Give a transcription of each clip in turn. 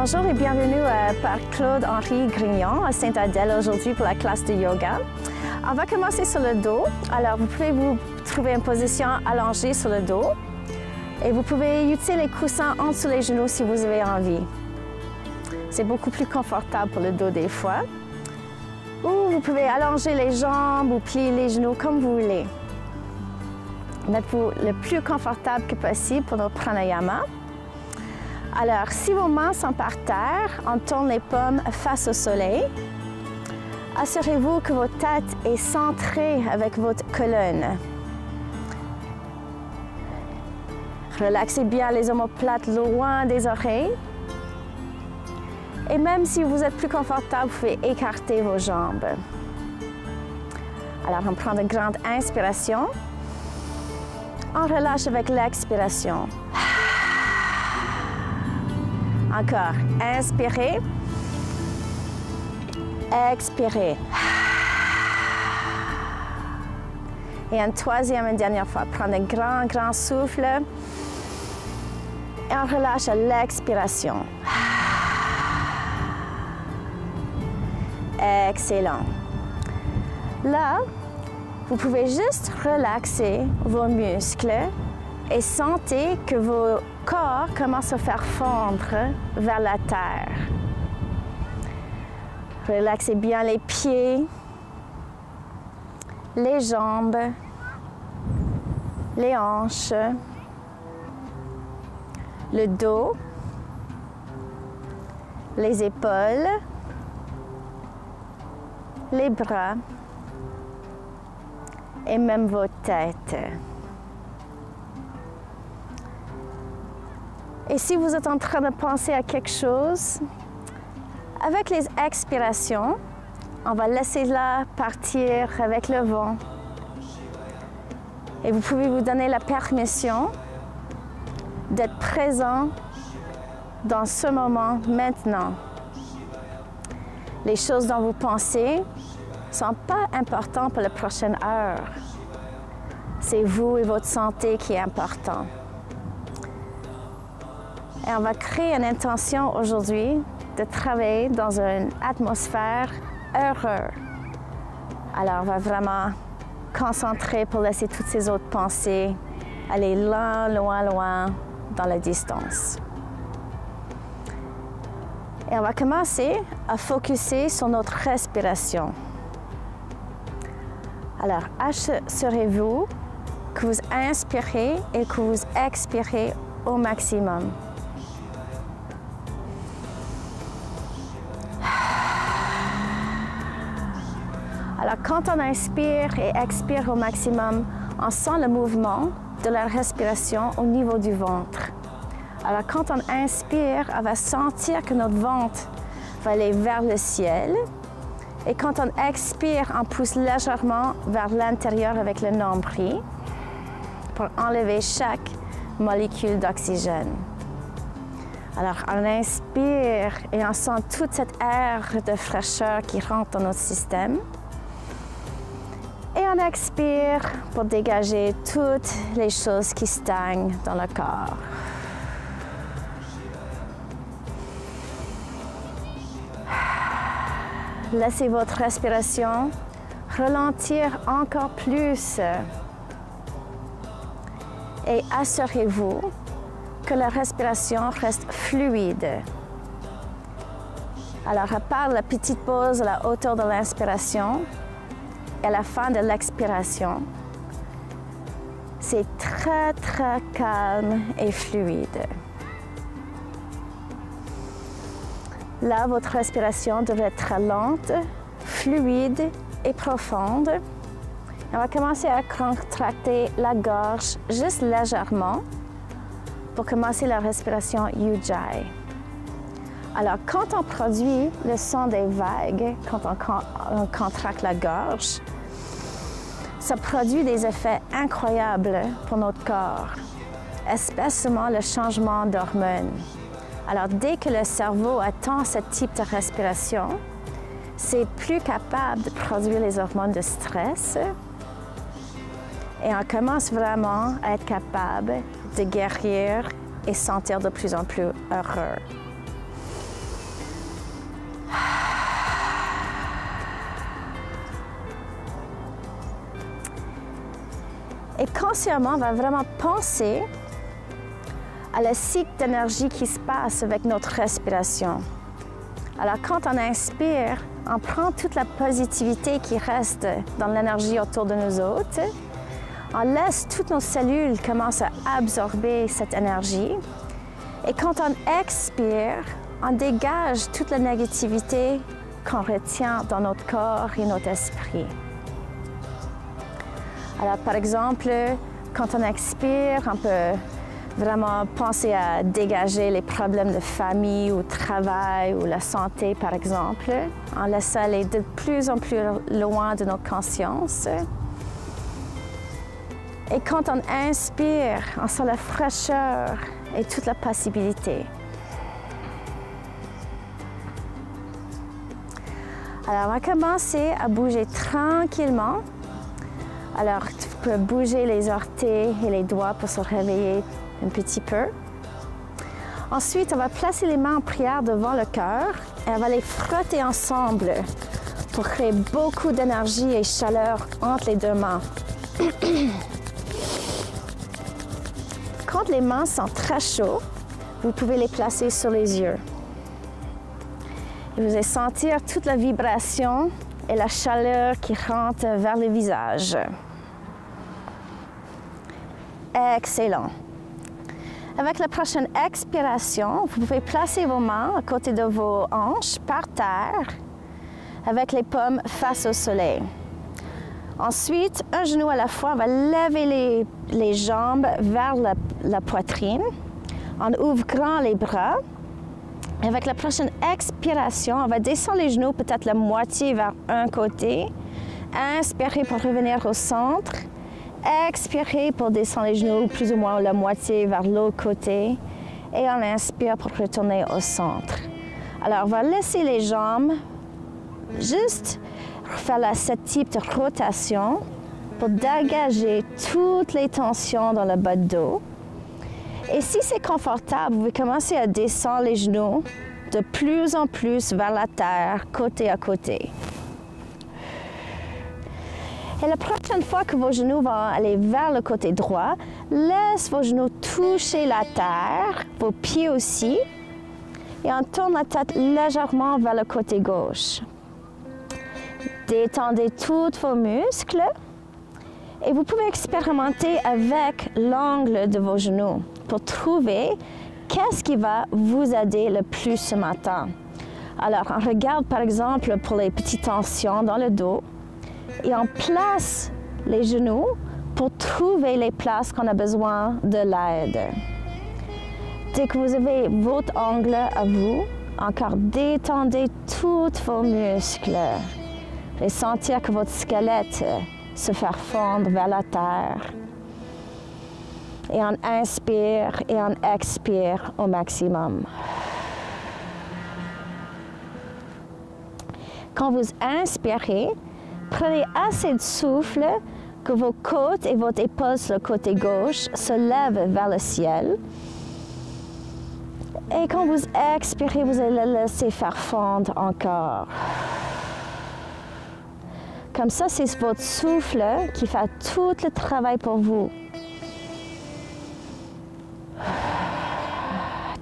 Bonjour et bienvenue par Claude-Henri Grignon à Sainte-Adèle aujourd'hui pour la classe de yoga. On va commencer sur le dos. Alors, vous pouvez vous trouver en position allongée sur le dos et vous pouvez utiliser les coussins en dessous les genoux si vous avez envie. C'est beaucoup plus confortable pour le dos des fois. Ou vous pouvez allonger les jambes ou plier les genoux comme vous voulez. Mettez-vous le plus confortable que possible pour notre pranayama. Alors, si vos mains sont par terre, on tourne les paumes face au soleil. Assurez-vous que votre tête est centrée avec votre colonne. Relaxez bien les omoplates loin des oreilles. Et même si vous êtes plus confortable, vous pouvez écarter vos jambes. Alors, on prend de grandes inspirations. On relâche avec l'expiration. Encore, inspirez, expirez. Et une troisième et dernière fois, prenez un grand souffle et on relâche à l'expiration. Excellent. Là, vous pouvez juste relaxer vos muscles et sentez que vos corps commencent à faire fondre vers la terre. Relaxez bien les pieds, les jambes, les hanches, le dos, les épaules, les bras et même vos têtes. Et si vous êtes en train de penser à quelque chose, avec les expirations, on va laisser là partir avec le vent. Et vous pouvez vous donner la permission d'être présent dans ce moment maintenant. Les choses dont vous pensez ne sont pas importantes pour la prochaine heure. C'est vous et votre santé qui est important. Et on va créer une intention aujourd'hui de travailler dans une atmosphère heureuse. Alors, on va vraiment concentrer pour laisser toutes ces autres pensées aller loin, loin, loin dans la distance. Et on va commencer à focuser sur notre respiration. Alors, assurez-vous que vous inspirez et que vous expirez au maximum. Alors, quand on inspire et expire au maximum, on sent le mouvement de la respiration au niveau du ventre. Alors, quand on inspire, on va sentir que notre ventre va aller vers le ciel. Et quand on expire, on pousse légèrement vers l'intérieur avec le nombril pour enlever chaque molécule d'oxygène. Alors, on inspire et on sent toute cette air de fraîcheur qui rentre dans notre système. Et on expire pour dégager toutes les choses qui stagnent dans le corps. Laissez votre respiration ralentir encore plus. Et assurez-vous que la respiration reste fluide. Alors, à part la petite pause à la hauteur de l'inspiration, et à la fin de l'expiration, c'est très, très calme et fluide. Là, votre respiration devrait être lente, fluide et profonde. On va commencer à contracter la gorge juste légèrement pour commencer la respiration Ujjayi. Alors, quand on produit le son des vagues, quand on contracte la gorge, ça produit des effets incroyables pour notre corps, especiellement le changement d'hormones. Alors, dès que le cerveau attend ce type de respiration, c'est plus capable de produire les hormones de stress et on commence vraiment à être capable de guérir et sentir de plus en plus heureux. Et consciemment, on va vraiment penser à le cycle d'énergie qui se passe avec notre respiration. Alors, quand on inspire, on prend toute la positivité qui reste dans l'énergie autour de nous autres. On laisse toutes nos cellules commencer à absorber cette énergie. Et quand on expire, on dégage toute la négativité qu'on retient dans notre corps et notre esprit. Alors, par exemple, quand on expire, on peut vraiment penser à dégager les problèmes de famille ou de travail ou la santé, par exemple, en laissant aller de plus en plus loin de notre conscience. Et quand on inspire, on sent la fraîcheur et toute la possibilité. Alors, on va commencer à bouger tranquillement. Alors, tu peux bouger les orteils et les doigts pour se réveiller un petit peu. Ensuite, on va placer les mains en prière devant le cœur et on va les frotter ensemble pour créer beaucoup d'énergie et chaleur entre les deux mains. Quand les mains sont très chaudes, vous pouvez les placer sur les yeux. Et vous allez sentir toute la vibration et la chaleur qui rentre vers le visage. Excellent. Avec la prochaine expiration, vous pouvez placer vos mains à côté de vos hanches par terre avec les paumes face au soleil. Ensuite, un genou à la fois, on va lever les jambes vers la poitrine en ouvrant les bras. Avec la prochaine expiration, on va descendre les genoux peut-être la moitié vers un côté. Inspirez pour revenir au centre. Expirez pour descendre les genoux plus ou moins la moitié vers l'autre côté. Et on inspire pour retourner au centre. Alors, on va laisser les jambes juste faire ce type de rotation pour dégager toutes les tensions dans le bas de dos. Et si c'est confortable, vous pouvez commencer à descendre les genoux de plus en plus vers la terre, côté à côté. Et la prochaine fois que vos genoux vont aller vers le côté droit, laisse vos genoux toucher la terre, vos pieds aussi, et on tourne la tête légèrement vers le côté gauche. Détendez tous vos muscles et vous pouvez expérimenter avec l'angle de vos genoux pour trouver qu'est-ce qui va vous aider le plus ce matin. Alors, on regarde par exemple pour les petites tensions dans le dos et on place les genoux pour trouver les places qu'on a besoin de l'aide. Dès que vous avez votre angle à vous, encore détendez tous vos muscles. Et sentir que votre squelette se fait fondre vers la terre. Et on inspire et on expire au maximum. Quand vous inspirez, prenez assez de souffle que vos côtes et votre épaule sur le côté gauche se lèvent vers le ciel. Et quand vous expirez, vous allez le laisser faire fondre encore. Comme ça, c'est votre souffle qui fait tout le travail pour vous.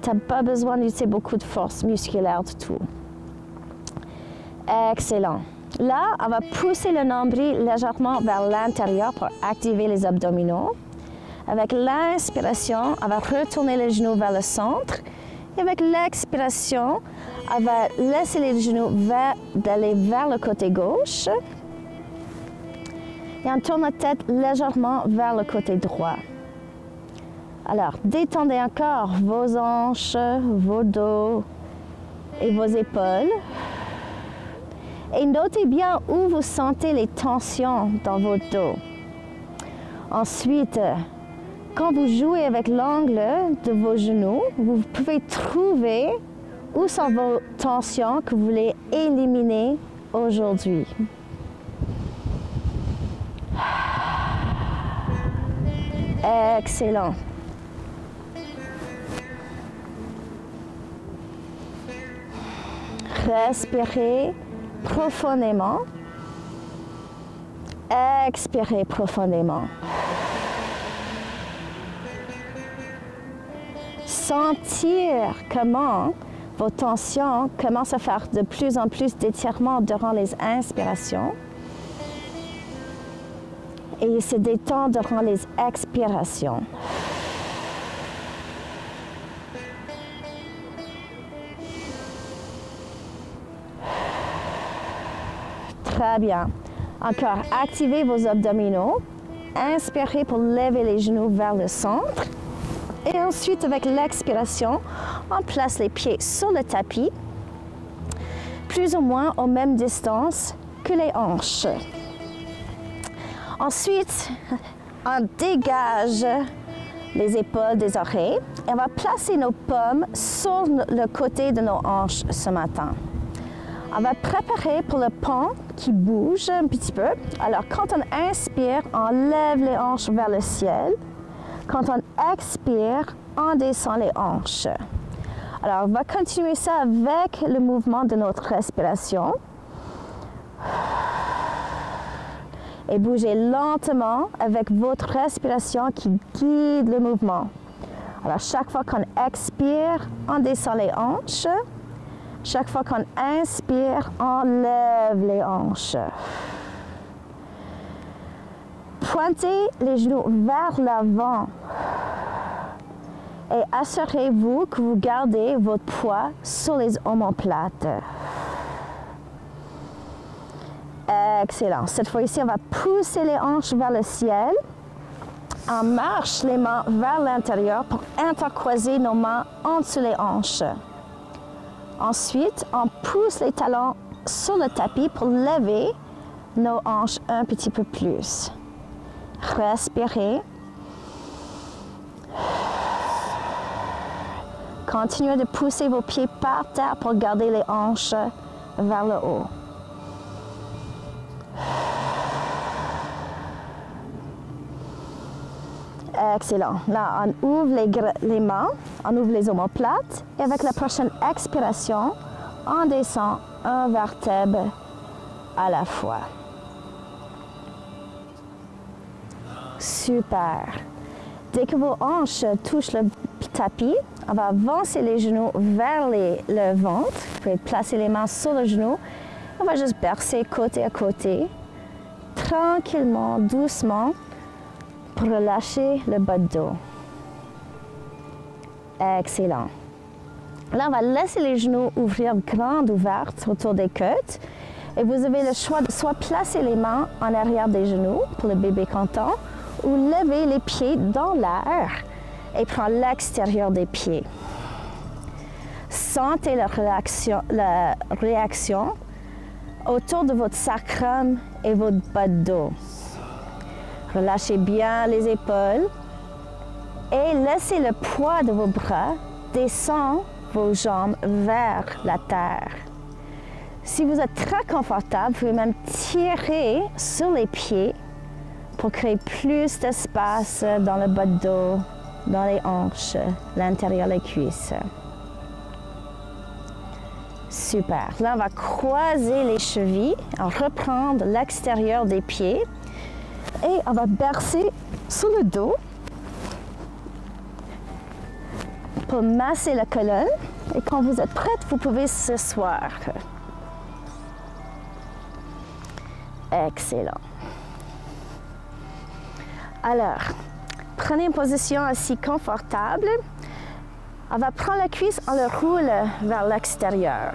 Tu n'as pas besoin d'utiliser beaucoup de force musculaire du tout. Excellent. Là, on va pousser le nombril légèrement vers l'intérieur pour activer les abdominaux. Avec l'inspiration, on va retourner les genoux vers le centre. Et avec l'expiration, on va laisser les genoux d'aller vers le côté gauche. Et on tourne la tête légèrement vers le côté droit. Alors, détendez encore vos hanches, vos dos et vos épaules. Et notez bien où vous sentez les tensions dans votre dos. Ensuite, quand vous jouez avec l'angle de vos genoux, vous pouvez trouver où sont vos tensions que vous voulez éliminer aujourd'hui. Excellent. Respirez profondément. Expirez profondément. sentir comment vos tensions commencent à faire de plus en plus d'étirements durant les inspirations et se détendre durant les expirations. Très bien. Encore, activez vos abdominaux. Inspirez pour lever les genoux vers le centre. Et ensuite, avec l'expiration, on place les pieds sur le tapis, plus ou moins aux mêmes distances que les hanches. Ensuite, on dégage les épaules des oreilles et on va placer nos paumes sur le côté de nos hanches ce matin. On va préparer pour le pont qui bouge un petit peu. Alors, quand on inspire, on lève les hanches vers le ciel. Quand on expire, on descend les hanches. Alors, on va continuer ça avec le mouvement de notre respiration. Et bougez lentement avec votre respiration qui guide le mouvement. Alors, chaque fois qu'on expire, on descend les hanches. Chaque fois qu'on inspire, on lève les hanches. Pointez les genoux vers l'avant et assurez-vous que vous gardez votre poids sur les omoplates. Excellent. Cette fois-ci, on va pousser les hanches vers le ciel. On marche les mains vers l'intérieur pour intercroiser nos mains en dessous des hanches. Ensuite, on pousse les talons sur le tapis pour lever nos hanches un petit peu plus. Respirez. Continuez de pousser vos pieds par terre pour garder les hanches vers le haut. Excellent. Là, on ouvre les mains, on ouvre les omoplates et avec la prochaine expiration, on descend un vertèbre à la fois. Super. Dès que vos hanches touchent le tapis, on va avancer les genoux vers le ventre. Vous pouvez placer les mains sur le genou. On va juste bercer côté à côté, tranquillement, doucement, pour relâcher le bas de dos. Excellent. Là, on va laisser les genoux ouvrir grandes ouvertes autour des côtes. Et vous avez le choix de soit placer les mains en arrière des genoux pour le bébé canton ou lever les pieds dans l'air et prendre l'extérieur des pieds. Sentez la réaction autour de votre sacrum et votre bas de dos. Relâchez bien les épaules et laissez le poids de vos bras descendre vos jambes vers la terre. Si vous êtes très confortable, vous pouvez même tirer sur les pieds pour créer plus d'espace dans le bas de dos, dans les hanches, l'intérieur des cuisses. Super. Là, on va croiser les chevilles, on reprendre l'extérieur des pieds et on va bercer sur le dos pour masser la colonne. Et quand vous êtes prête, vous pouvez s'asseoir. Excellent. Alors, prenez une position assise confortable. On va prendre la cuisse, on le roule vers l'extérieur.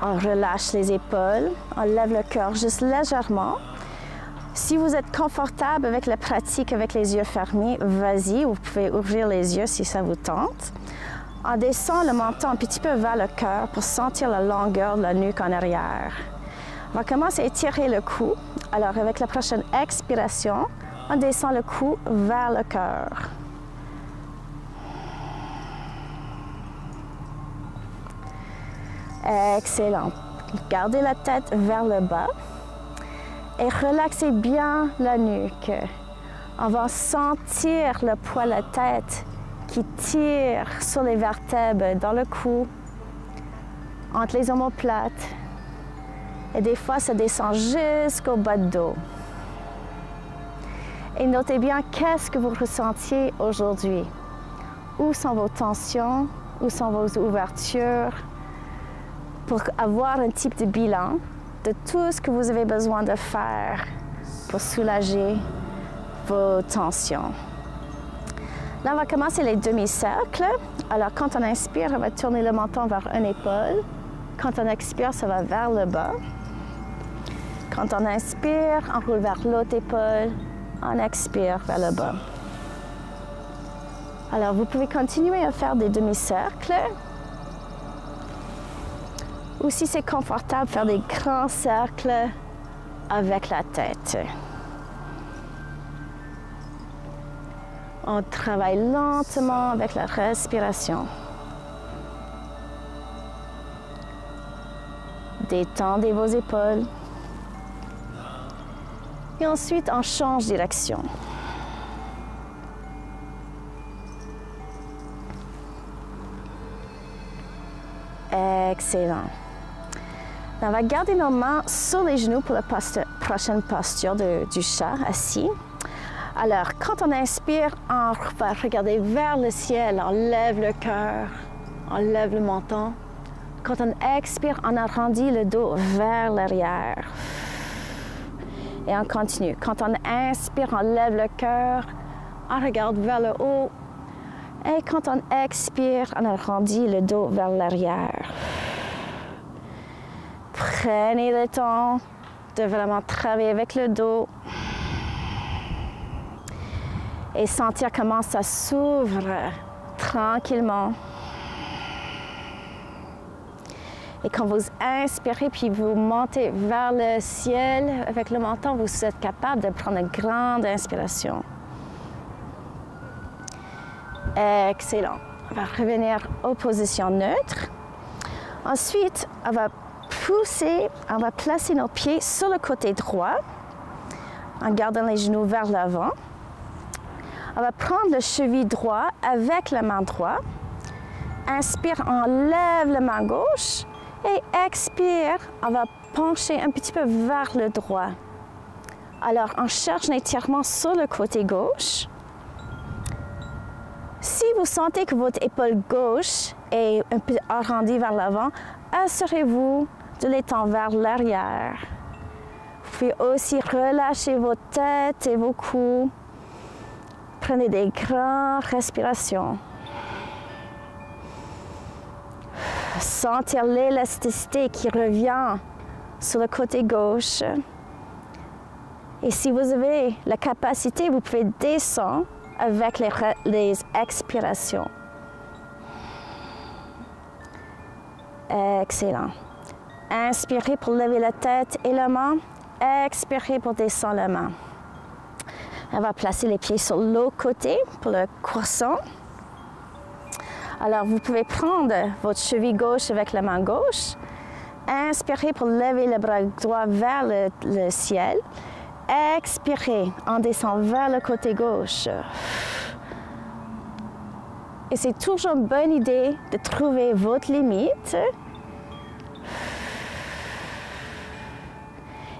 On relâche les épaules, on lève le cœur juste légèrement. Si vous êtes confortable avec la pratique avec les yeux fermés, vas-y, vous pouvez ouvrir les yeux si ça vous tente. On descend le menton un petit peu vers le cœur pour sentir la longueur de la nuque en arrière. On va commencer à étirer le cou. Alors, avec la prochaine expiration, on descend le cou vers le cœur. Excellent. Gardez la tête vers le bas et relaxez bien la nuque. On va sentir le poids de la tête qui tire sur les vertèbres dans le cou, entre les omoplates. Et des fois, ça descend jusqu'au bas de dos. Et notez bien qu'est-ce que vous ressentiez aujourd'hui. Où sont vos tensions? Où sont vos ouvertures? Pour avoir un type de bilan de tout ce que vous avez besoin de faire pour soulager vos tensions. Là, on va commencer les demi-cercles. Alors, quand on inspire, on va tourner le menton vers une épaule. Quand on expire, ça va vers le bas. Quand on inspire, on roule vers l'autre épaule. On expire vers le bas. Alors, vous pouvez continuer à faire des demi-cercles. Ou si c'est confortable, faire des grands cercles avec la tête. On travaille lentement avec la respiration. Détendez vos épaules. Et ensuite, on change de direction. Excellent. On va garder nos mains sur les genoux pour la prochaine posture du chat assis. Alors, quand on inspire, on va regarder vers le ciel, on lève le cœur, on lève le menton. Quand on expire, on arrondit le dos vers l'arrière. Et on continue. Quand on inspire, on lève le cœur, on regarde vers le haut. Et quand on expire, on arrondit le dos vers l'arrière. Prenez le temps de vraiment travailler avec le dos. Et sentir comment ça s'ouvre tranquillement. Et quand vous inspirez, puis vous montez vers le ciel avec le menton, vous êtes capable de prendre une grande inspiration. Excellent. On va revenir aux positions neutres. Ensuite, on va placer nos pieds sur le côté droit en gardant les genoux vers l'avant. On va prendre le cheville droit avec la main droite. Inspire, on lève la main gauche. Et expire, on va pencher un petit peu vers le droit. Alors, on cherche un étirement sur le côté gauche. Si vous sentez que votre épaule gauche est un peu arrondie vers l'avant, assurez-vous de l'étendre vers l'arrière. Vous pouvez aussi relâcher vos têtes et vos coups. Prenez des grandes respirations. Sentir l'élasticité qui revient sur le côté gauche. Et si vous avez la capacité, vous pouvez descendre avec les expirations. Excellent. Inspirez pour lever la tête et la main. Expirez pour descendre la main. On va placer les pieds sur l'autre côté pour le croissant. Alors, vous pouvez prendre votre cheville gauche avec la main gauche. Inspirez pour lever le bras droit vers le ciel. Expirez en descendant vers le côté gauche. Et c'est toujours une bonne idée de trouver votre limite.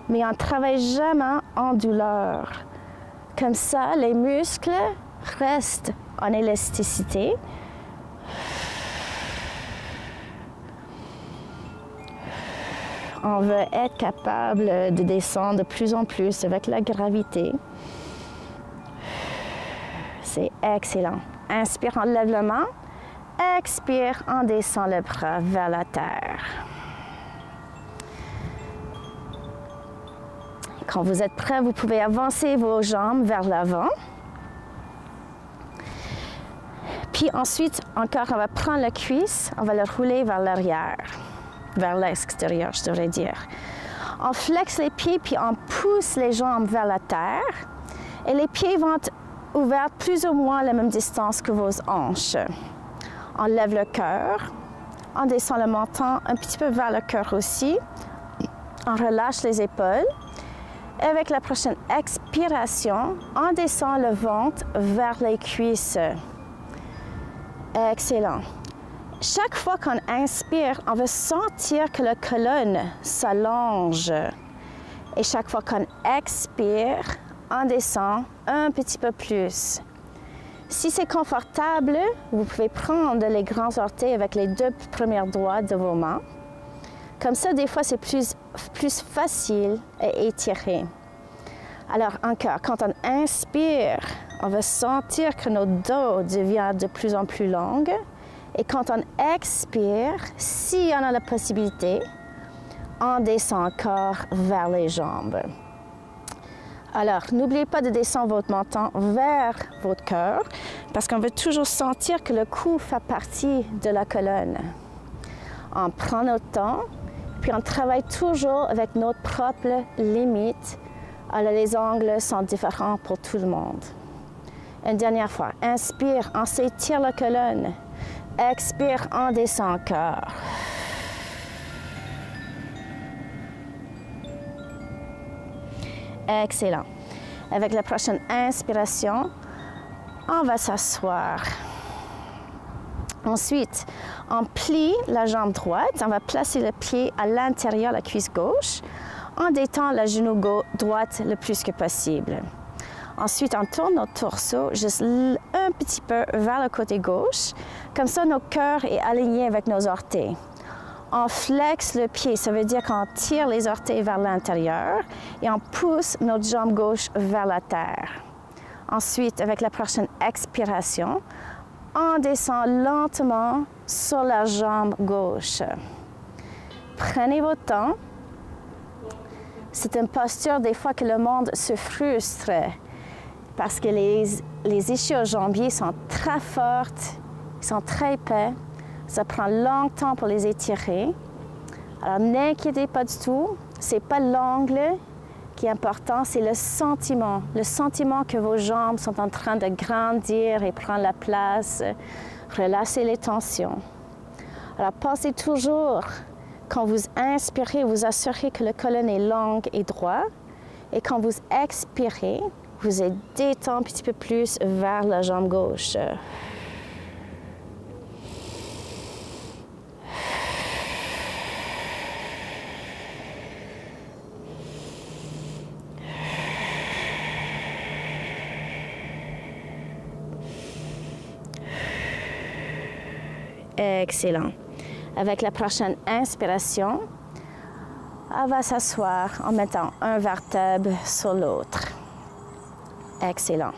Mais on ne travaille jamais en douleur. Comme ça, les muscles restent en élasticité. On veut être capable de descendre de plus en plus avec la gravité. C'est excellent. Inspire, on lève la main. Expire, on descend le bras vers la terre. Quand vous êtes prêt, vous pouvez avancer vos jambes vers l'avant. Puis ensuite, encore, on va prendre la cuisse, on va le rouler vers l'arrière. Vers l'extérieur, je devrais dire. On flexe les pieds, puis on pousse les jambes vers la terre. Et les pieds vont être ouverts plus ou moins à la même distance que vos hanches. On lève le cœur. On descend le menton un petit peu vers le cœur aussi. On relâche les épaules. Et avec la prochaine expiration, on descend le ventre vers les cuisses. Excellent. Chaque fois qu'on inspire, on va sentir que la colonne s'allonge. Et chaque fois qu'on expire, on descend un petit peu plus. Si c'est confortable, vous pouvez prendre les grands orteils avec les 2 premières doigts de vos mains. Comme ça, des fois, c'est plus facile à étirer. Alors, encore, quand on inspire, on va sentir que notre dos devient de plus en plus long. Et quand on expire, si on a la possibilité, on descend encore vers les jambes. Alors, n'oubliez pas de descendre votre menton vers votre cœur parce qu'on veut toujours sentir que le cou fait partie de la colonne. On prend notre temps, puis on travaille toujours avec notre propre limite. Alors, les angles sont différents pour tout le monde. Une dernière fois, inspire, on s'étire la colonne. Expire, on descend encore. Excellent. Avec la prochaine inspiration, on va s'asseoir. Ensuite, on plie la jambe droite. On va placer le pied à l'intérieur de la cuisse gauche. On détend la genou droite le plus que possible. Ensuite, on tourne notre torseau juste un petit peu vers le côté gauche. Comme ça, notre cœur est aligné avec nos orteils. On flexe le pied, ça veut dire qu'on tire les orteils vers l'intérieur et on pousse notre jambe gauche vers la terre. Ensuite, avec la prochaine expiration, on descend lentement sur la jambe gauche. Prenez votre temps. C'est une posture des fois que le monde se frustre parce que les ischio-jambiers sont très fortes, ils sont très épais. Ça prend longtemps pour les étirer. Alors, n'inquiétez pas du tout. Ce n'est pas l'angle qui est important, c'est le sentiment. Le sentiment que vos jambes sont en train de grandir et prendre la place. Relâchez les tensions. Alors, pensez toujours, quand vous inspirez, vous assurez que le colonne est long et droit. Et quand vous expirez, vous êtes détendu un petit peu plus vers la jambe gauche. Excellent. Avec la prochaine inspiration, on va s'asseoir en mettant un vertèbre sur l'autre. Excellent.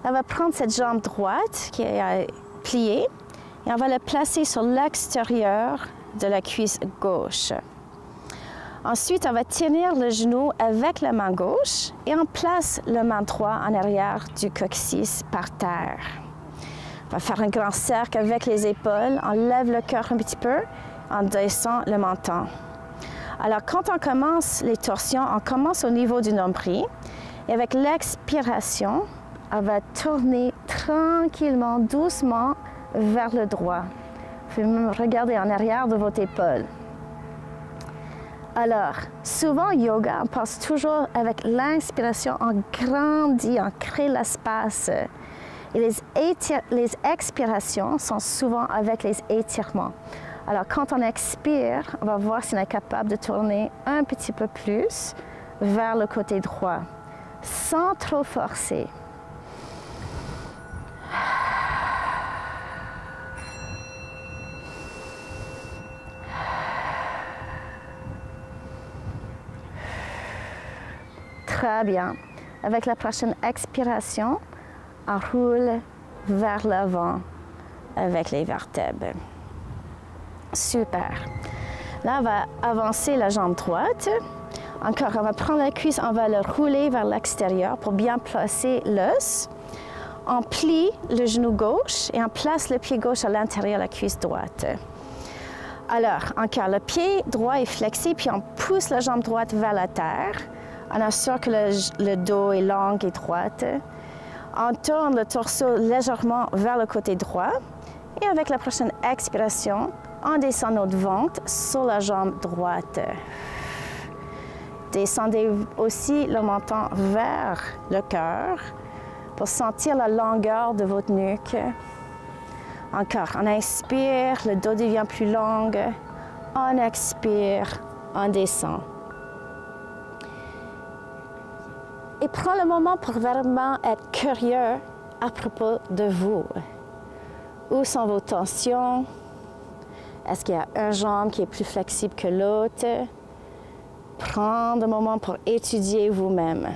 On va prendre cette jambe droite qui est pliée et on va la placer sur l'extérieur de la cuisse gauche. Ensuite, on va tenir le genou avec la main gauche et on place la main droite en arrière du coccyx par terre. On va faire un grand cercle avec les épaules, on lève le cœur un petit peu, on descend le menton. Alors, quand on commence les torsions, on commence au niveau du nombril et avec l'expiration, on va tourner tranquillement, doucement vers le droit. Vous pouvez même regarder en arrière de votre épaule. Alors, souvent, yoga, on pense toujours avec l'inspiration, on grandit, on crée l'espace. Et les expirations sont souvent avec les étirements. Alors, quand on expire, on va voir si on est capable de tourner un petit peu plus vers le côté droit, sans trop forcer. Très bien. Avec la prochaine expiration, on roule vers l'avant avec les vertèbres. Super. Là, on va avancer la jambe droite. Encore, on va prendre la cuisse, on va le rouler vers l'extérieur pour bien placer l'os. On plie le genou gauche et on place le pied gauche à l'intérieur de la cuisse droite. Alors, encore, le pied droit est flexé, puis on pousse la jambe droite vers la terre. On assure que le dos est long et droit. On tourne le torseau légèrement vers le côté droit. Et avec la prochaine expiration, on descend notre ventre sur la jambe droite. Descendez aussi le menton vers le cœur pour sentir la longueur de votre nuque. Encore, on inspire, le dos devient plus long. On expire, on descend. Et prends le moment pour vraiment être curieux à propos de vous. Où sont vos tensions? Est-ce qu'il y a une jambe qui est plus flexible que l'autre? Prends un moment pour étudier vous-même.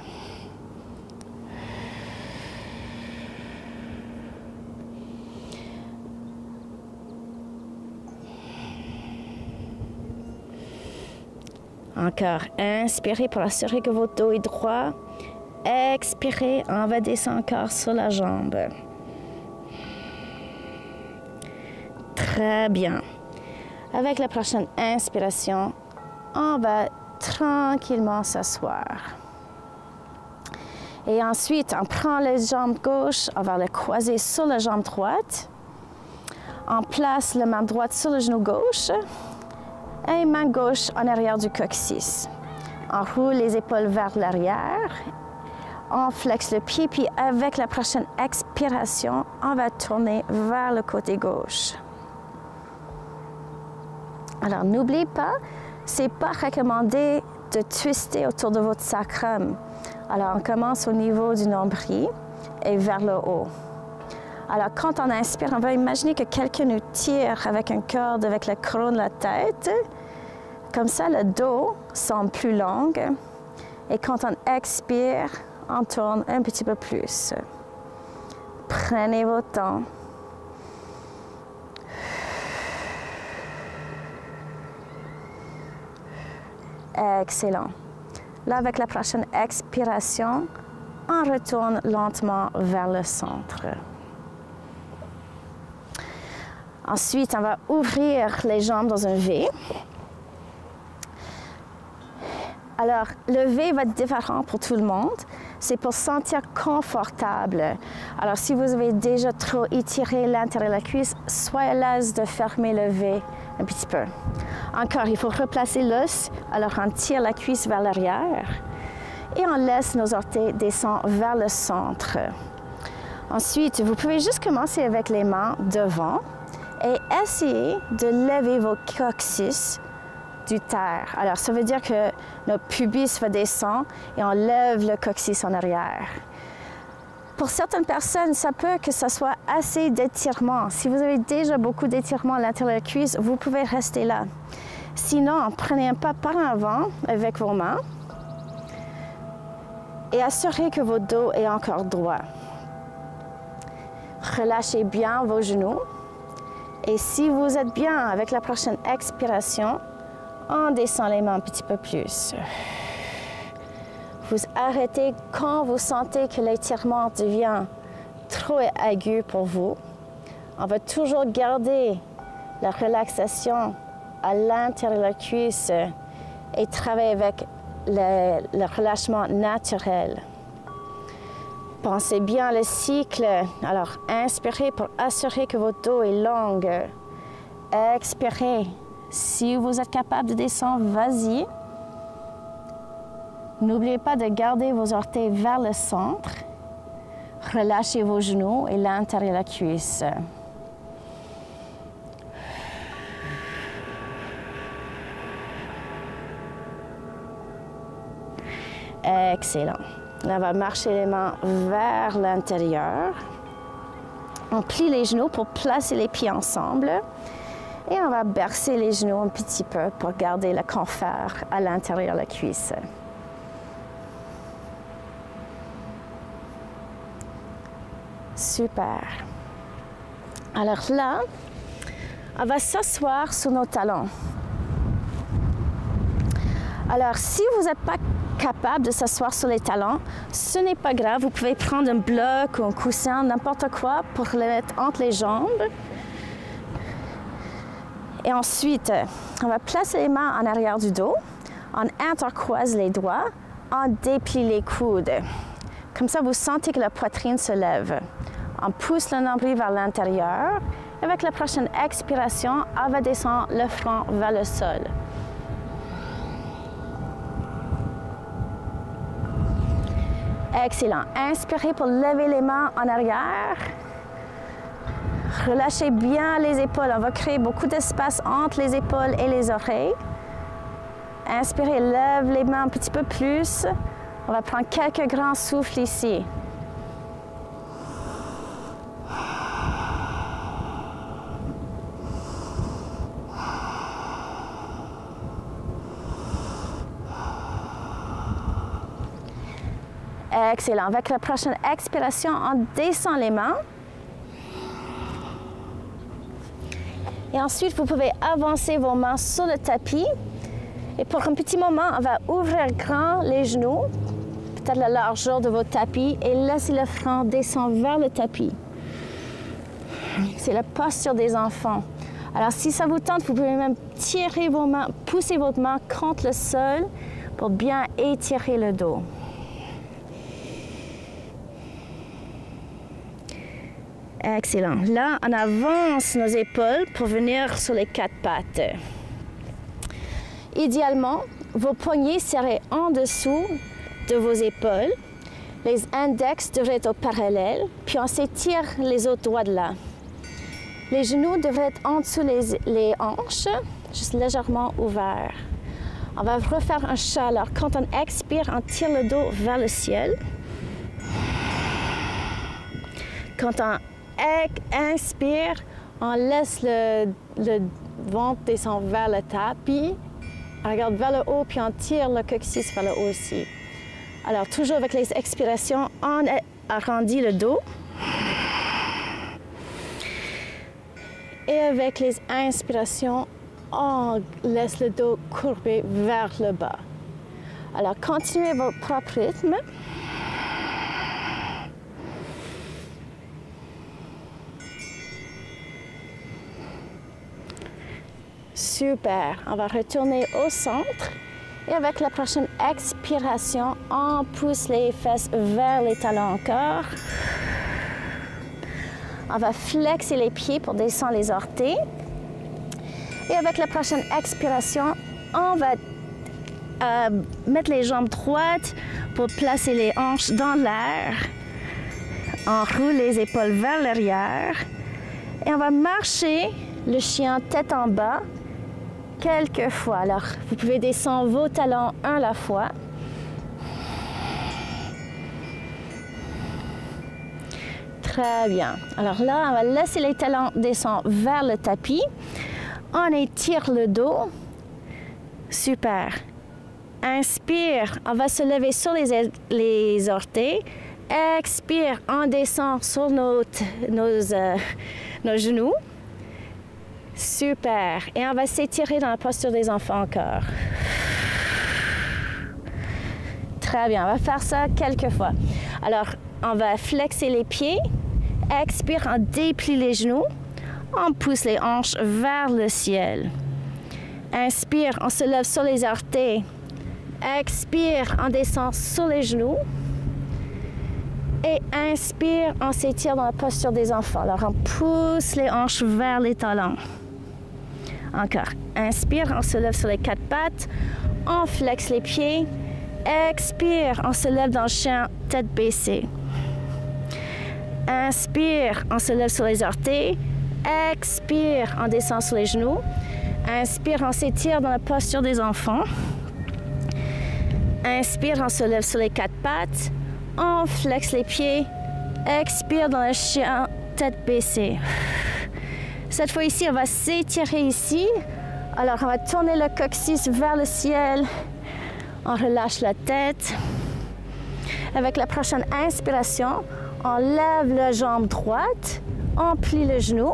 Encore, inspirez pour assurer que votre dos est droit. Expirez, on va descendre encore sur la jambe. Très bien. Avec la prochaine inspiration, on va tranquillement s'asseoir. Et ensuite, on prend les jambes gauches, on va les croiser sur la jambe droite. On place la main droite sur le genou gauche et main gauche en arrière du coccyx. On roule les épaules vers l'arrière. On flexe le pied, puis avec la prochaine expiration, on va tourner vers le côté gauche. Alors, n'oubliez pas, ce n'est pas recommandé de twister autour de votre sacrum. Alors, on commence au niveau du nombril et vers le haut. Alors, quand on inspire, on va imaginer que quelqu'un nous tire avec une corde, avec la couronne de la tête. Comme ça, le dos semble plus long. Et quand on expire, on tourne un petit peu plus. Prenez votre temps. Excellent. Là, avec la prochaine expiration, on retourne lentement vers le centre. Ensuite, on va ouvrir les jambes dans un V. Alors, le V va être différent pour tout le monde. C'est pour se sentir confortable. Alors, si vous avez déjà trop étiré l'intérieur de la cuisse, soyez à l'aise de fermer le V un petit peu. Encore, il faut replacer l'os. Alors, on tire la cuisse vers l'arrière et on laisse nos orteils descendre vers le centre. Ensuite, vous pouvez juste commencer avec les mains devant et essayer de lever vos coccyx du terre. Alors, ça veut dire que notre pubis va descendre et on lève le coccyx en arrière. Pour certaines personnes, ça peut que ce soit assez d'étirement. Si vous avez déjà beaucoup d'étirement à l'intérieur de la cuisse, vous pouvez rester là. Sinon, prenez un pas par avant avec vos mains et assurez que votre dos est encore droit. Relâchez bien vos genoux. Et si vous êtes bien avec la prochaine expiration, on descend les mains un petit peu plus. Vous arrêtez quand vous sentez que l'étirement devient trop aigu pour vous. On va toujours garder la relaxation à l'intérieur de la cuisse et travailler avec le relâchement naturel. Pensez bien le cycle. Alors, inspirez pour assurer que votre dos est long. Expirez. Si vous êtes capable de descendre, vas-y. N'oubliez pas de garder vos orteils vers le centre. Relâchez vos genoux et l'intérieur de la cuisse. Excellent. Là, on va marcher les mains vers l'intérieur. On plie les genoux pour placer les pieds ensemble. Et on va bercer les genoux un petit peu pour garder le confort à l'intérieur de la cuisse. Super. Alors là, on va s'asseoir sur nos talons. Alors, si vous n'êtes pas capable de s'asseoir sur les talons, ce n'est pas grave. Vous pouvez prendre un bloc ou un coussin, n'importe quoi, pour le mettre entre les jambes. Et ensuite, on va placer les mains en arrière du dos, on intercroise les doigts, on déplie les coudes. Comme ça, vous sentez que la poitrine se lève. On pousse le nombril vers l'intérieur. Avec la prochaine expiration, on va descendre le front vers le sol. Excellent. Inspirez pour lever les mains en arrière. Relâchez bien les épaules. On va créer beaucoup d'espace entre les épaules et les oreilles. Inspirez, lève les mains un petit peu plus. On va prendre quelques grands souffles ici. Excellent. Avec la prochaine expiration, on descend les mains. Et ensuite, vous pouvez avancer vos mains sur le tapis. Et pour un petit moment, on va ouvrir grand les genoux, peut-être la largeur de votre tapis, et laisser le front descendre vers le tapis. C'est la posture des enfants. Alors, si ça vous tente, vous pouvez même tirer vos mains, pousser votre main contre le sol pour bien étirer le dos. Excellent. Là, on avance nos épaules pour venir sur les quatre pattes. Idéalement, vos poignets seraient en dessous de vos épaules. Les index devraient être au parallèle, puis on s'étire les autres doigts de là. Les genoux devraient être en dessous les hanches, juste légèrement ouverts. On va refaire un chat. Alors, quand on expire, on tire le dos vers le ciel. Quand on inspire, on laisse le ventre descendre vers le tapis. On regarde vers le haut, puis on tire le coccyx vers le haut aussi. Alors, toujours avec les expirations, on arrondit le dos. Et avec les inspirations, on laisse le dos courbé vers le bas. Alors, continuez votre propre rythme. Super. On va retourner au centre. Et avec la prochaine expiration, on pousse les fesses vers les talons encore. On va flexer les pieds pour descendre les orteils. Et avec la prochaine expiration, on va mettre les jambes droites pour placer les hanches dans l'air. On roule les épaules vers l'arrière. Et on va marcher le chien tête en bas quelques fois. Alors, vous pouvez descendre vos talons un à la fois. Très bien. Alors là, on va laisser les talons descendre vers le tapis. On étire le dos. Super. Inspire, on va se lever sur les orteils. Expire, on descend sur nos genoux. Super. Et on va s'étirer dans la posture des enfants encore. Très bien. On va faire ça quelques fois. Alors, on va flexer les pieds. Expire, on déplie les genoux. On pousse les hanches vers le ciel. Inspire, on se lève sur les orteils. Expire, on descend sur les genoux. Et inspire, on s'étire dans la posture des enfants. Alors, on pousse les hanches vers les talons. Encore. Inspire, on se lève sur les quatre pattes. On flexe les pieds. Expire, on se lève dans le chien, tête baissée. Inspire, on se lève sur les orteils. Expire, on descend sur les genoux. Inspire, on s'étire dans la posture des enfants. Inspire, on se lève sur les quatre pattes. On flexe les pieds. Expire dans le chien, tête baissée. Cette fois ici, on va s'étirer ici. Alors, on va tourner le coccyx vers le ciel. On relâche la tête. Avec la prochaine inspiration, on lève la jambe droite. On plie le genou.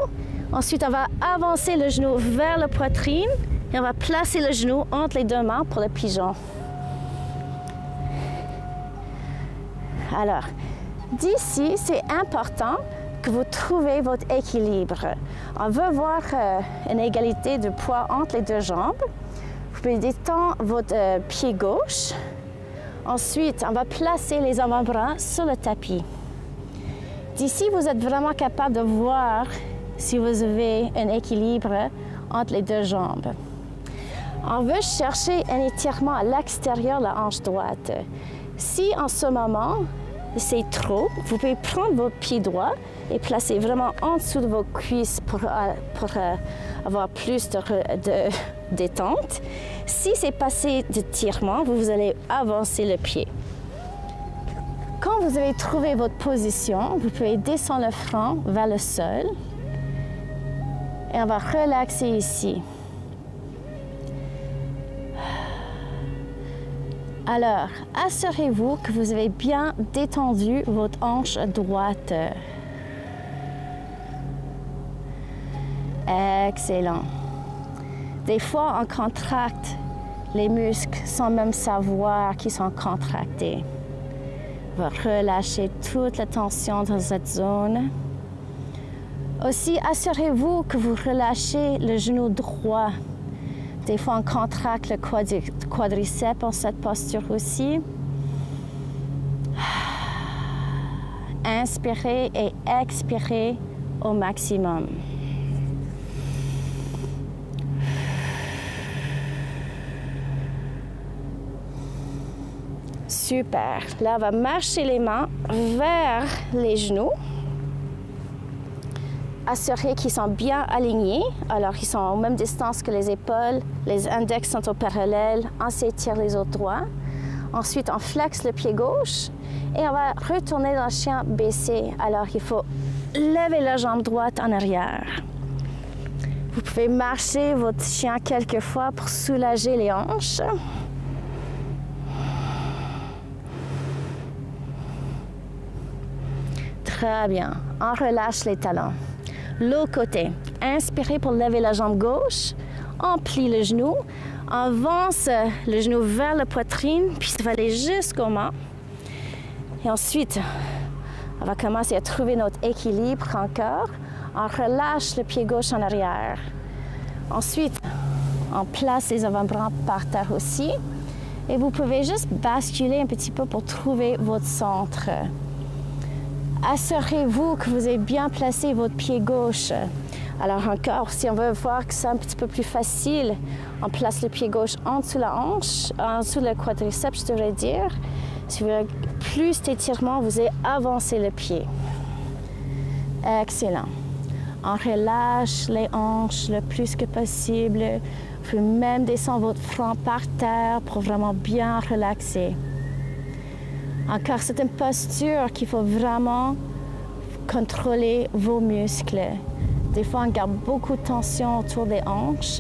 Ensuite, on va avancer le genou vers la poitrine. Et on va placer le genou entre les deux mains pour le pigeon. Alors, d'ici, c'est important que vous trouvez votre équilibre. On veut voir une égalité de poids entre les deux jambes. Vous pouvez détendre votre pied gauche. Ensuite, on va placer les avant-bras sur le tapis. D'ici, vous êtes vraiment capable de voir si vous avez un équilibre entre les deux jambes. On veut chercher un étirement à l'extérieur de la hanche droite. Si en ce moment, c'est trop, vous pouvez prendre votre pied droit et placer vraiment en dessous de vos cuisses pour avoir plus de détente. Si c'est passé d'étirement, vous allez avancer le pied. Quand vous avez trouvé votre position, vous pouvez descendre le front vers le sol. Et on va relaxer ici. Alors, assurez-vous que vous avez bien détendu votre hanche droite. Excellent. Des fois, on contracte les muscles sans même savoir qu'ils sont contractés. On va relâcher toute la tension dans cette zone. Aussi, assurez-vous que vous relâchez le genou droit. Des fois, on contracte le quadriceps en cette posture aussi. Inspirez et expirez au maximum. Super. Là, on va marcher les mains vers les genoux. Assurez qu'ils sont bien alignés. Alors, ils sont aux mêmes distances que les épaules. Les index sont au parallèle. On s'étire les autres droits. Ensuite, on flexe le pied gauche et on va retourner dans le chien baissé. Alors, il faut lever la jambe droite en arrière. Vous pouvez marcher votre chien quelques fois pour soulager les hanches. Très bien. On relâche les talons. L'autre côté. Inspirez pour lever la jambe gauche. On plie le genou. On avance le genou vers la poitrine, puis ça va aller jusqu'au mât. Et ensuite, on va commencer à trouver notre équilibre encore. On relâche le pied gauche en arrière. Ensuite, on place les avant-bras par terre aussi. Et vous pouvez juste basculer un petit peu pour trouver votre centre. Assurez-vous que vous avez bien placé votre pied gauche. Alors encore, si on veut voir que c'est un petit peu plus facile, on place le pied gauche en dessous de la hanche, en dessous le quadriceps, je devrais dire. Si vous voulez plus d'étirement, vous allez avancer le pied. Excellent. On relâche les hanches le plus que possible. Vous pouvez même descendre votre front par terre pour vraiment bien relaxer. Encore, c'est une posture qu'il faut vraiment contrôler vos muscles. Des fois, on garde beaucoup de tension autour des hanches.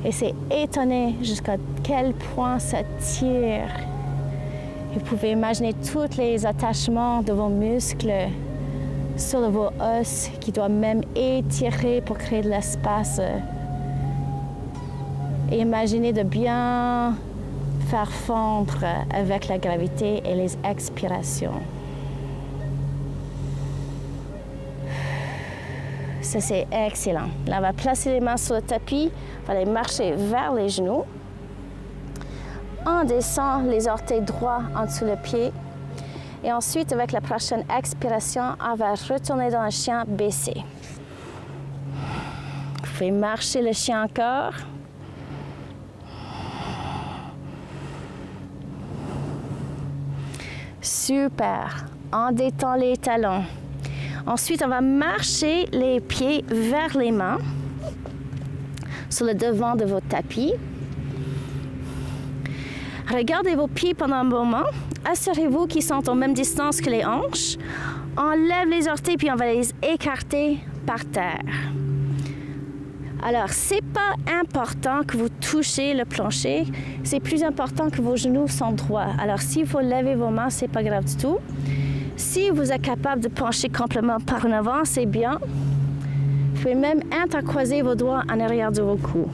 Et c'est étonné jusqu'à quel point ça tire. Vous pouvez imaginer tous les attachements de vos muscles sur vos os qui doivent même étirer pour créer de l'espace. Et imaginez de bien faire fondre avec la gravité et les expirations. Ça, c'est excellent. Là, on va placer les mains sur le tapis. On va aller marcher vers les genoux. On descend les orteils droits en dessous le pied. Et ensuite, avec la prochaine expiration, on va retourner dans le chien baissé. Vous pouvez marcher le chien encore. Super. On détend les talons. Ensuite, on va marcher les pieds vers les mains sur le devant de votre tapis. Regardez vos pieds pendant un moment. Assurez-vous qu'ils sont aux mêmes distances que les hanches. On lève les orteils puis on va les écarter par terre. Alors, c'est pas important que vous touchez le plancher. C'est plus important que vos genoux sont droits. Alors, s'il faut lever vos mains, c'est pas grave du tout. Si vous êtes capable de pencher complètement par en avant, c'est bien. Vous pouvez même intercroiser vos doigts en arrière de vos coudes.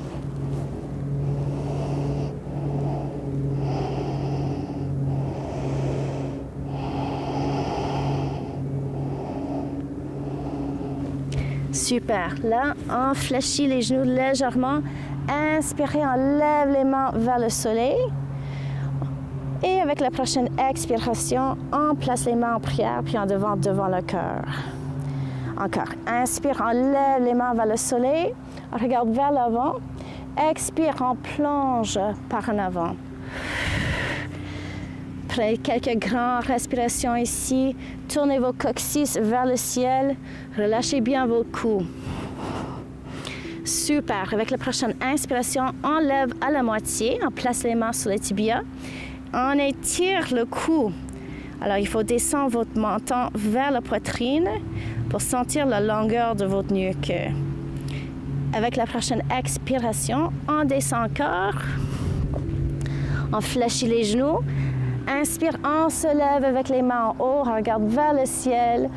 Super. Là, on fléchit les genoux légèrement. Inspirez, on lève les mains vers le soleil. Et avec la prochaine expiration, on place les mains en prière, puis en devant le cœur. Encore. Inspire, on lève les mains vers le soleil. On regarde vers l'avant. Expire, on plonge par en avant. Prenez quelques grandes respirations ici. Tournez vos coccyx vers le ciel. Relâchez bien vos coudes. Super. Avec la prochaine inspiration, on lève à la moitié. On place les mains sur les tibias. On étire le cou Alors, il faut descendre votre menton vers la poitrine pour sentir la longueur de votre nuque. Avec la prochaine expiration, on descend encore. On fléchit les genoux. Inspire, on se lève avec les mains en haut, on regarde vers le ciel.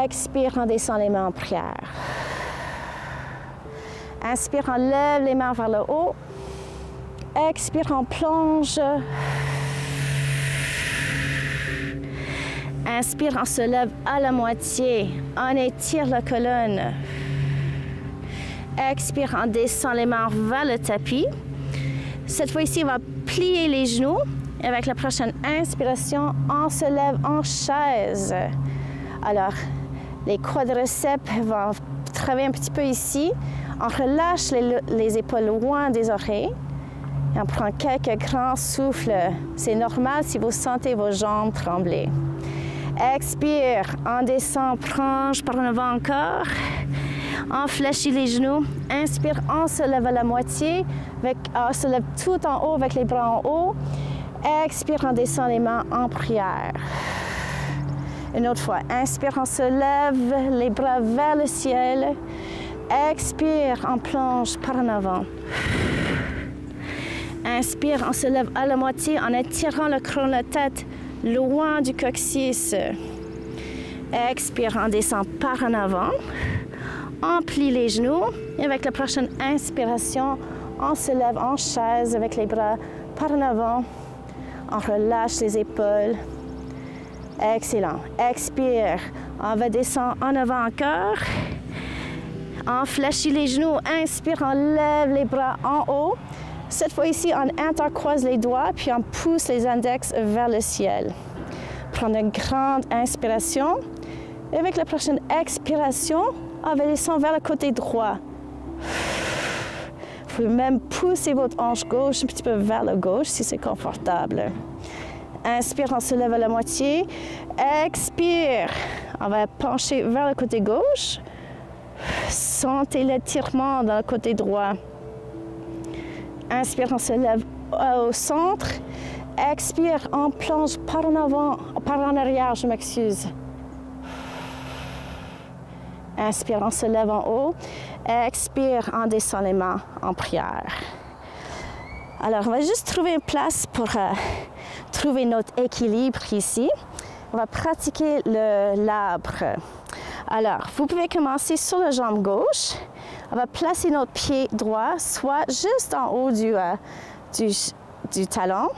Expire, on descend les mains en prière. Inspire, on lève les mains vers le haut. Expire, on plonge. Inspire, on se lève à la moitié. On étire la colonne. Expire, on descend les mains vers le tapis. Cette fois-ci, on va plier les genoux. Et avec la prochaine inspiration, on se lève en chaise. Alors, les quadriceps vont travailler un petit peu ici. On relâche les épaules loin des oreilles. Et on prend quelques grands souffles. C'est normal si vous sentez vos jambes trembler. Expire, on descend, plonge par en avant encore. On fléchit les genoux. Inspire, on se lève à la moitié. On se lève tout en haut avec les bras en haut. Expire, on descend les mains en prière. Une autre fois. Inspire, on se lève, les bras vers le ciel. Expire, on plonge par en avant. Inspire, on se lève à la moitié en étirant le crâne de la tête loin du coccyx. Expire, on descend par en avant. On plie les genoux. Et avec la prochaine inspiration, on se lève en chaise avec les bras par en avant. On relâche les épaules. Excellent. Expire. On va descendre en avant encore. On fléchit les genoux. Inspire, on lève les bras en haut. Cette fois-ci, on intercroise les doigts, puis on pousse les index vers le ciel. Prendre une grande inspiration. Et avec la prochaine expiration, on va descendre vers le côté droit. Vous pouvez même pousser votre hanche gauche un petit peu vers la gauche si c'est confortable. Inspire, on se lève à la moitié. Expire, on va pencher vers le côté gauche. Sentez l'étirement dans le côté droit. Inspire, on se lève au centre. Expire, on plonge par en avant, par en arrière, je m'excuse. Inspire, on se lève en haut. Expire, on descend les mains en prière. Alors, on va juste trouver une place pour trouver notre équilibre ici. On va pratiquer l'arbre. Alors, vous pouvez commencer sur la jambe gauche. On va placer notre pied droit, soit juste en haut du talon,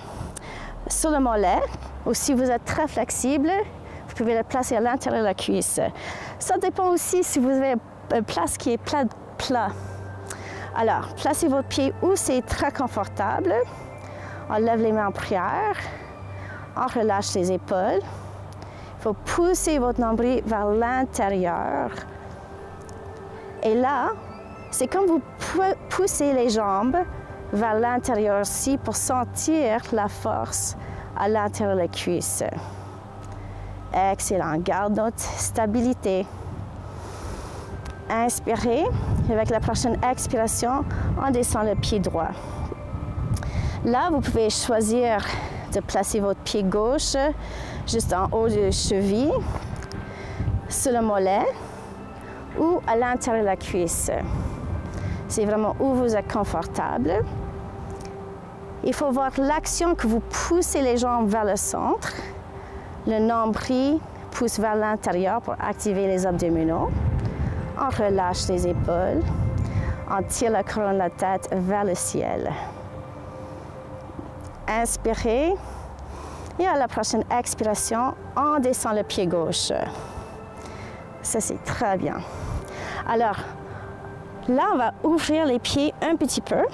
sur le mollet, ou si vous êtes très flexible, vous pouvez le placer à l'intérieur de la cuisse. Ça dépend aussi si vous avez une place qui est plat. Alors, placez votre pied où c'est très confortable. On lève les mains en prière. On relâche les épaules. Il faut pousser votre nombril vers l'intérieur. Et là, c'est comme vous poussez les jambes vers l'intérieur aussi pour sentir la force à l'intérieur de la cuisse. Excellent. Garde notre stabilité. Inspirez. Avec la prochaine expiration, on descend le pied droit. Là, vous pouvez choisir de placer votre pied gauche juste en haut de cheville, sur le mollet ou à l'intérieur de la cuisse. C'est vraiment où vous êtes confortable. Il faut voir l'action que vous poussez les jambes vers le centre. Le nombril pousse vers l'intérieur pour activer les abdominaux. On relâche les épaules. On tire la couronne de la tête vers le ciel. Inspirez. Et à la prochaine expiration, on descend le pied gauche. Ça, c'est très bien. Alors, là, on va ouvrir les pieds un petit peu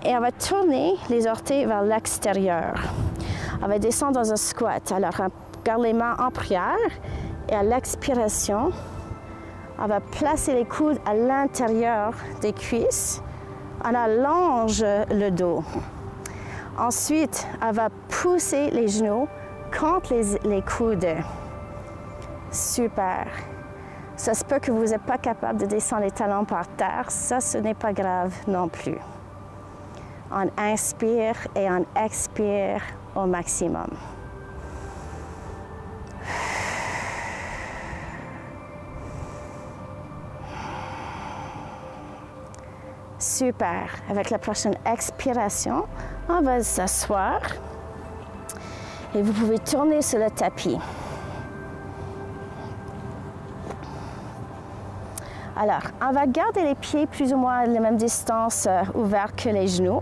et on va tourner les orteils vers l'extérieur. On va descendre dans un squat. Alors, on garde les mains en prière et à l'expiration, on va placer les coudes à l'intérieur des cuisses. On allonge le dos. Ensuite, on va pousser les genoux contre les coudes. Super. Ça se peut que vous n'êtes pas capable de descendre les talons par terre. Ça, ce n'est pas grave non plus. On inspire et on expire au maximum. Super. Avec la prochaine expiration, on va s'asseoir et vous pouvez tourner sur le tapis. Alors, on va garder les pieds plus ou moins à la même distance ouverts que les genoux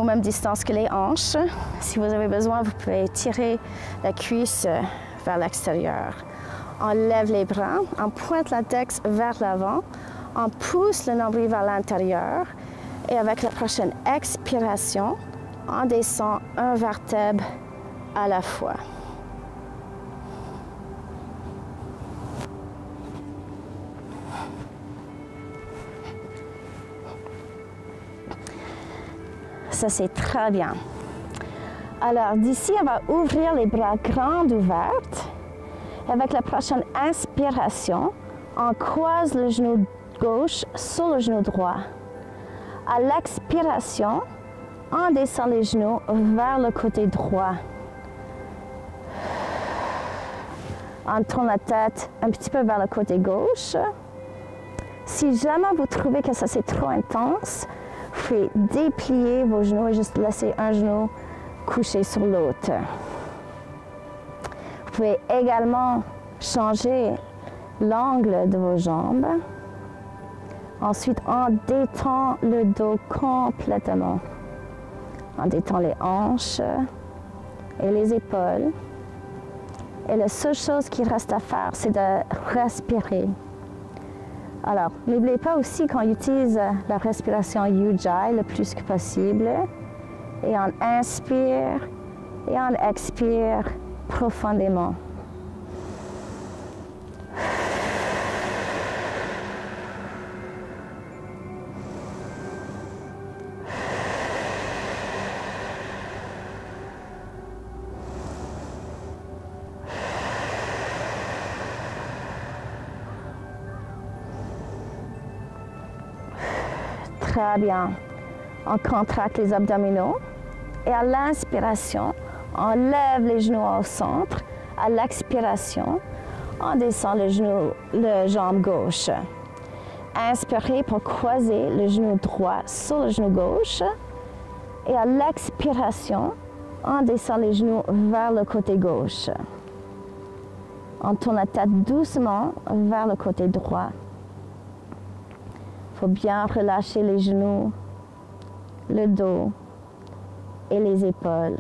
même distance que les hanches. Si vous avez besoin, vous pouvez tirer la cuisse vers l'extérieur. On lève les bras, on pointe l'index vers l'avant, on pousse le nombril vers l'intérieur et avec la prochaine expiration, on descend un vertèbre à la fois. Ça, c'est très bien. Alors, d'ici, on va ouvrir les bras grands ouverts. Avec la prochaine inspiration, on croise le genou gauche sur le genou droit. À l'expiration, on descend les genoux vers le côté droit. On tourne la tête un petit peu vers le côté gauche. Si jamais vous trouvez que ça c'est trop intense, vous pouvez déplier vos genoux et juste laisser un genou couché sur l'autre. Vous pouvez également changer l'angle de vos jambes. Ensuite, on détend le dos complètement. On détend les hanches et les épaules. Et la seule chose qui reste à faire, c'est de respirer. Alors, n'oubliez pas aussi qu'on utilise la respiration Ujjayi le plus que possible. Et on inspire et on expire profondément. Très bien. On contracte les abdominaux et à l'inspiration, on lève les genoux au centre. À l'expiration, on descend le jambe gauche. Inspirez pour croiser le genou droit sur le genou gauche. Et à l'expiration, on descend les genoux vers le côté gauche. On tourne la tête doucement vers le côté droit. Il faut bien relâcher les genoux, le dos et les épaules.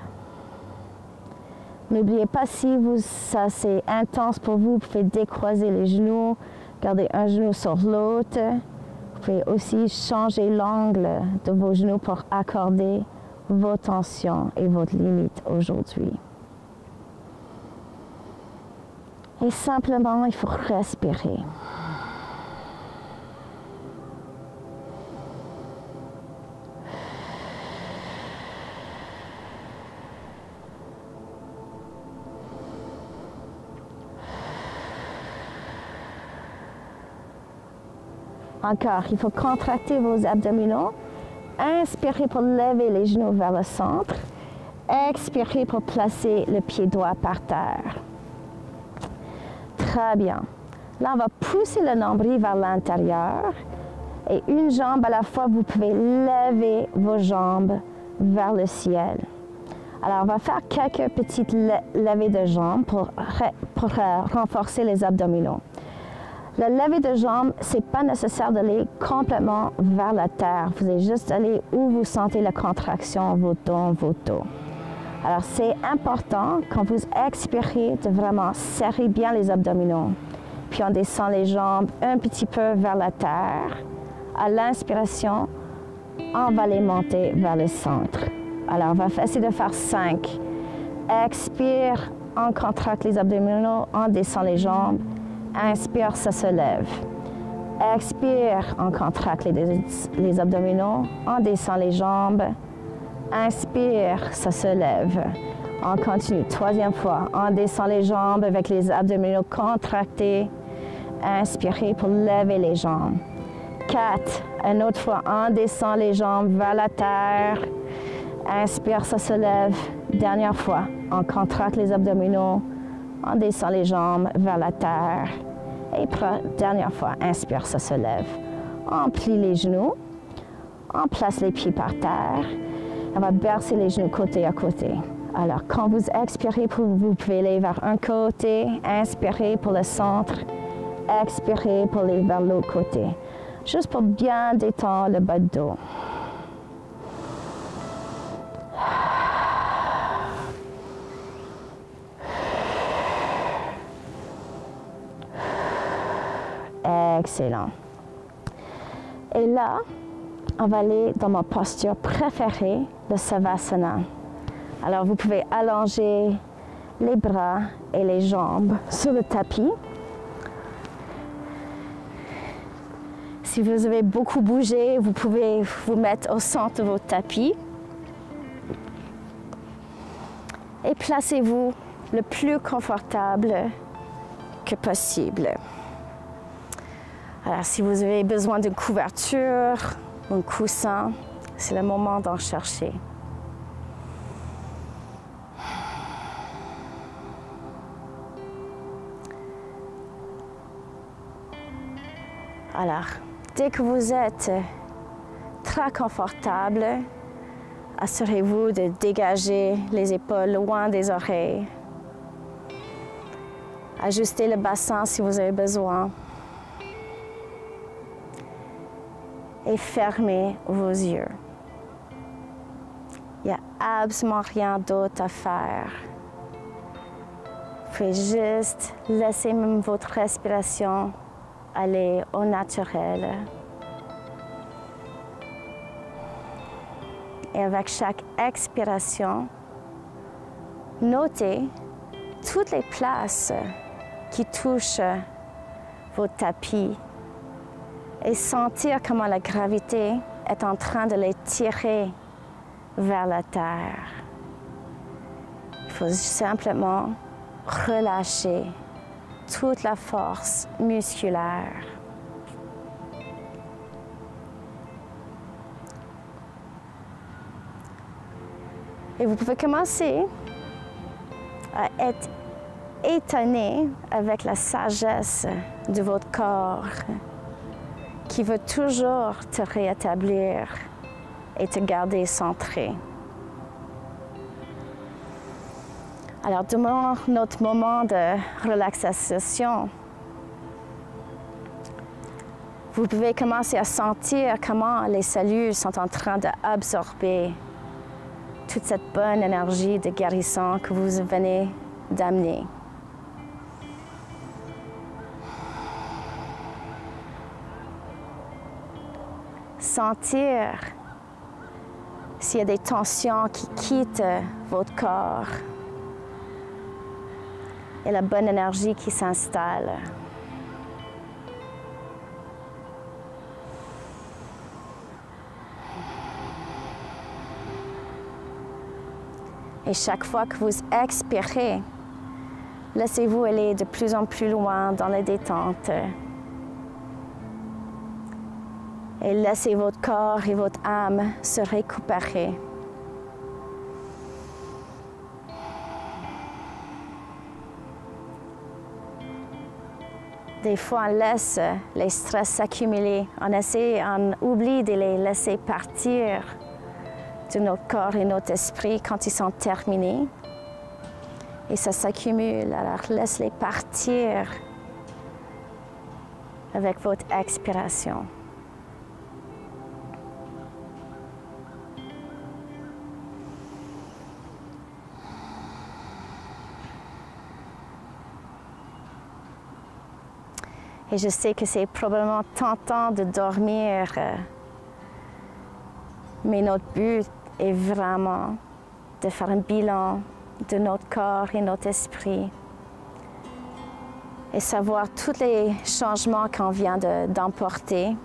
N'oubliez pas, si ça c'est intense pour vous, vous pouvez décroiser les genoux, garder un genou sur l'autre. Vous pouvez aussi changer l'angle de vos genoux pour accorder vos tensions et votre limite aujourd'hui. Et simplement, il faut respirer. Encore, il faut contracter vos abdominaux. Inspirez pour lever les genoux vers le centre. Expirez pour placer le pied droit par terre. Très bien. Là, on va pousser le nombril vers l'intérieur. Et une jambe à la fois, vous pouvez lever vos jambes vers le ciel. Alors, on va faire quelques petites levées de jambes pour renforcer les abdominaux. La levée de jambes, ce n'est pas nécessaire d'aller complètement vers la terre. Vous allez juste aller où vous sentez la contraction, vos dos. Alors, c'est important, quand vous expirez, de vraiment serrer bien les abdominaux. Puis, on descend les jambes un petit peu vers la terre. À l'inspiration, on va les monter vers le centre. Alors, on va essayer de faire 5. Expire, on contracte les abdominaux, on descend les jambes. Inspire, ça se lève. Expire, on contracte les abdominaux, on descend les jambes. Inspire, ça se lève. On continue. 3e fois, on descend les jambes avec les abdominaux contractés. Inspirez pour lever les jambes. 4, une autre fois, on descend les jambes vers la terre. Inspire, ça se lève. Dernière fois, on contracte les abdominaux. On descend les jambes vers la terre. Et dernière fois, inspire, ça se lève. On plie les genoux. On place les pieds par terre. On va bercer les genoux côté à côté. Alors, quand vous expirez, vous pouvez aller vers un côté, inspirez pour le centre, expirez pour aller vers l'autre côté. Juste pour bien détendre le bas de dos. Excellent. Et là, on va aller dans ma posture préférée, le Savasana. Alors, vous pouvez allonger les bras et les jambes sur le tapis. Si vous avez beaucoup bougé, vous pouvez vous mettre au centre de votre tapis. Et placez-vous le plus confortable que possible. Alors, si vous avez besoin d'une couverture, un coussin, c'est le moment d'en chercher. Alors, dès que vous êtes très confortable, assurez-vous de dégager les épaules loin des oreilles. Ajustez le bassin si vous avez besoin. Et fermez vos yeux. Il n'y a absolument rien d'autre à faire. Vous pouvez juste laisser même votre respiration aller au naturel. Et avec chaque expiration, notez toutes les places qui touchent votre tapis et sentir comment la gravité est en train de les tirer vers la terre. Il faut simplement relâcher toute la force musculaire. Et vous pouvez commencer à être étonné avec la sagesse de votre corps qui veut toujours te rétablir et te garder centré. Alors, durant notre moment de relaxation, vous pouvez commencer à sentir comment les cellules sont en train d'absorber toute cette bonne énergie de guérison que vous venez d'amener. Sentir s'il y a des tensions qui quittent votre corps et la bonne énergie qui s'installe. Et chaque fois que vous expirez, laissez-vous aller de plus en plus loin dans la détente. Et laissez votre corps et votre âme se récupérer. Des fois, on laisse les stress s'accumuler. On oublie de les laisser partir de notre corps et notre esprit quand ils sont terminés. Et ça s'accumule. Alors, laisse-les partir avec votre expiration. Et je sais que c'est probablement tentant de dormir, mais notre but est vraiment de faire un bilan de notre corps et notre esprit et savoir tous les changements qu'on vient d'emporter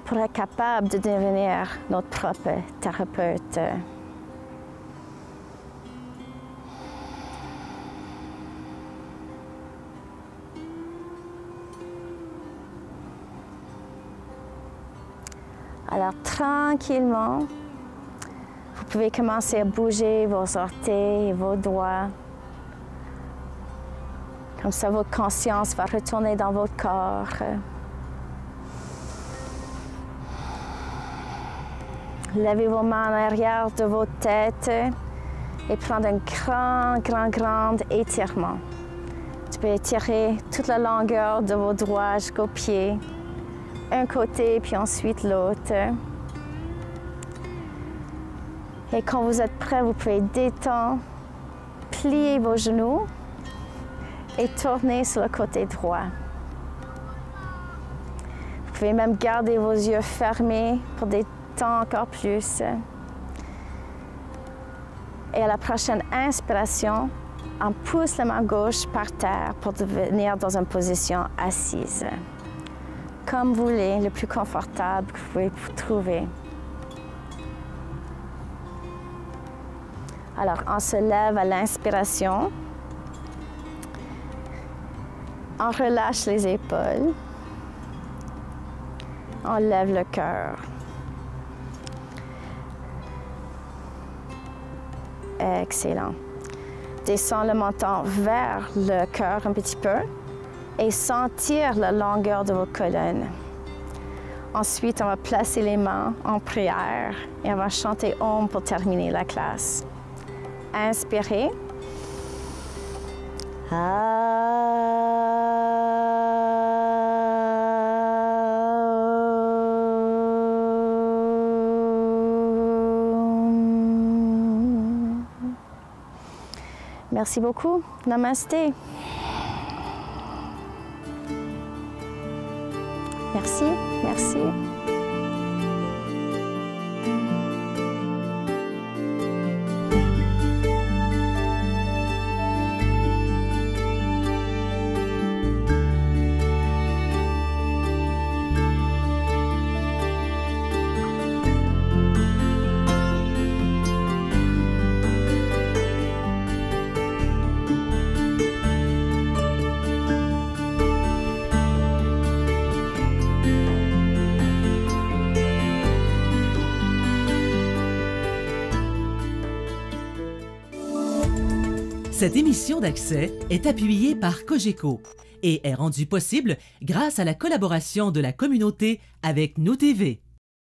pour être capable de devenir notre propre thérapeute. Alors, tranquillement, vous pouvez commencer à bouger vos orteils et vos doigts. Comme ça, votre conscience va retourner dans votre corps. Levez vos mains en arrière de vos têtes et prendre un grand étirement. Tu peux étirer toute la longueur de vos doigts jusqu'aux pieds, un côté puis ensuite l'autre. Et quand vous êtes prêt, vous pouvez détendre, plier vos genoux et tourner sur le côté droit. Vous pouvez même garder vos yeux fermés pour détendre encore plus. Et à la prochaine inspiration, on pousse la main gauche par terre pour devenir dans une position assise. Comme vous voulez, le plus confortable que vous pouvez trouver. Alors, on se lève à l'inspiration. On relâche les épaules. On lève le cœur. Excellent. Descends le menton vers le cœur un petit peu et sentir la longueur de vos colonnes. Ensuite, on va placer les mains en prière et on va chanter Om pour terminer la classe. Inspirez. Merci beaucoup. Namasté. Merci, merci. Cette émission d'Accès est appuyée par Cogeco et est rendue possible grâce à la collaboration de la communauté avec Nous TV.